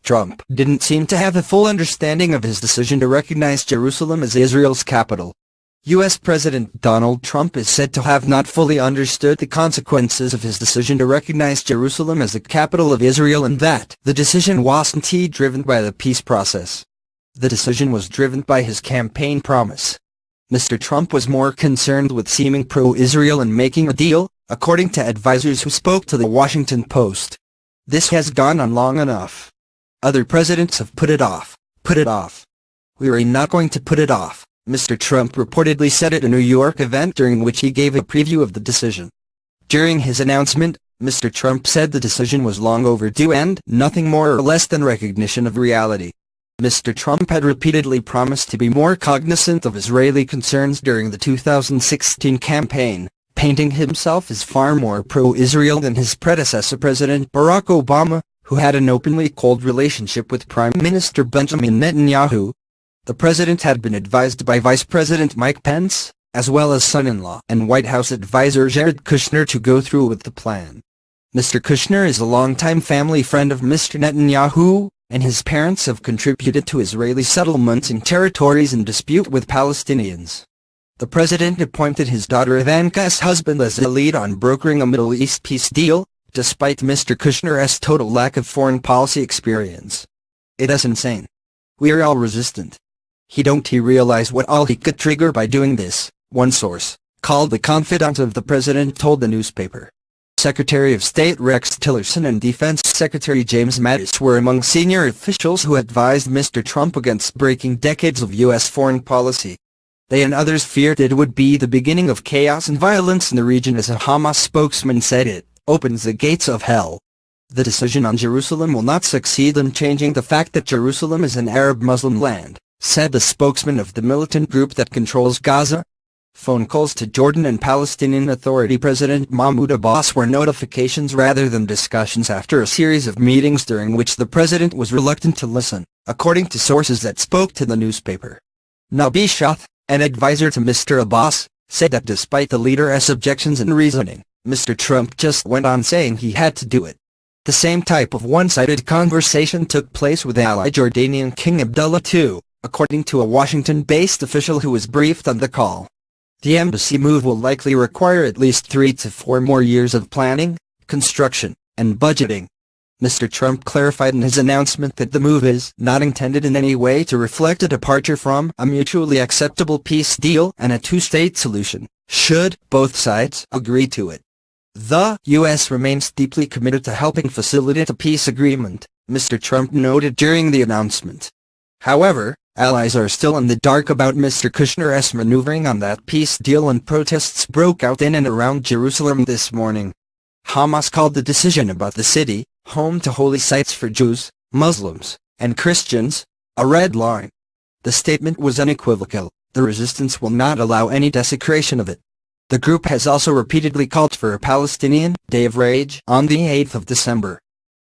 Trump didn't seem to have a full understanding of his decision to recognize Jerusalem as Israel's capital. U.S. President Donald Trump is said to have not fully understood the consequences of his decision to recognize Jerusalem as the capital of Israel, and that the decision wasn't driven by the peace process. The decision was driven by his campaign promise. Mr. Trump was more concerned with seeming pro-Israel and making a deal, according to advisors who spoke to the Washington Post. This has gone on long enough. Other presidents have put it off. We are not going to put it off, Mr. Trump reportedly said at a New York event during which he gave a preview of the decision. During his announcement, Mr. Trump said the decision was long overdue and nothing more or less than recognition of reality. Mr. Trump had repeatedly promised to be more cognizant of Israeli concerns during the 2016 campaign, painting himself as far more pro-Israel than his predecessor President Barack Obama, who had an openly cold relationship with Prime Minister Benjamin Netanyahu. The president had been advised by Vice President Mike Pence, as well as son-in-law and White House advisor Jared Kushner, to go through with the plan. Mr. Kushner is a longtime family friend of Mr. Netanyahu, and his parents have contributed to Israeli settlements in territories in dispute with Palestinians. The president appointed his daughter Ivanka as husband as the lead on brokering a Middle East peace deal, despite Mr. Kushner's total lack of foreign policy experience. It is insane. We are all resistant. He don't realize what all he could trigger by doing this, one source, called the confidant of the president, told the newspaper. Secretary of State Rex Tillerson and Defense Secretary James Mattis were among senior officials who advised Mr. Trump against breaking decades of U.S. foreign policy. They and others feared it would be the beginning of chaos and violence in the region, as a Hamas spokesman said. It opens the gates of hell. The decision on Jerusalem will not succeed in changing the fact that Jerusalem is an Arab Muslim land, said the spokesman of the militant group that controls Gaza. Phone calls to Jordan and Palestinian Authority President Mahmoud Abbas were notifications rather than discussions after a series of meetings during which the president was reluctant to listen, according to sources that spoke to the newspaper. Nabi Shath, an advisor to Mr. Abbas, said that despite the leader's objections and reasoning, Mr. Trump just went on saying he had to do it. The same type of one-sided conversation took place with ally Jordanian King Abdullah II, according to a Washington-based official who was briefed on the call. The embassy move will likely require at least 3 to 4 more years of planning, construction, and budgeting. Mr. Trump clarified in his announcement that the move is not intended in any way to reflect a departure from a mutually acceptable peace deal and a two-state solution, should both sides agree to it. The U.S. remains deeply committed to helping facilitate a peace agreement, Mr. Trump noted during the announcement. However, allies are still in the dark about Mr. Kushner's maneuvering on that peace deal, and protests broke out in and around Jerusalem this morning. Hamas called the decision about the city, home to holy sites for Jews, Muslims, and Christians, a red line. The statement was unequivocal: the resistance will not allow any desecration of it. The group has also repeatedly called for a Palestinian Day of Rage on the 8th of December.